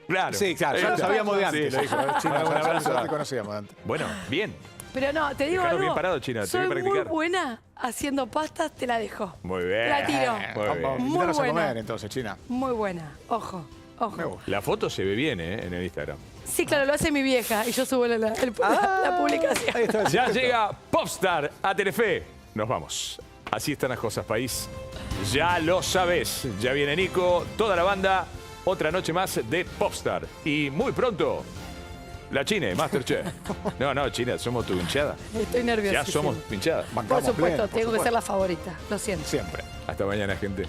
Claro. Sí, claro, ya lo sabíamos de antes. Sí, lo dijo. China, Un ya abrazo. te conocíamos de antes. Bueno, bien. Pero no, te digo Dejaros algo. bien parado, China, te Soy voy a muy practicar. buena haciendo pastas, te la dejo. Muy bien. La tiro. Muy bien. Vamos, Muy invítanos a buena. comer entonces, China. Muy buena. Ojo, ojo. Me gusta. La foto se ve bien, en el Instagram. Sí, claro, lo hace mi vieja y yo subo la publicación. Ahí está el Ya secreto. llega Popstar a Telefe. Nos vamos. Así están las cosas, país. Ya lo sabés. Ya viene Nico, toda la banda. Otra noche más de Popstar. Y muy pronto, la China, Masterchef. No, China, somos tu hinchada. Estoy nerviosa. Ya somos hinchada. Por Bancamos supuesto, pleno, por tengo que supuesto. ser la favorita. Lo siento. Siempre. Hasta mañana, gente.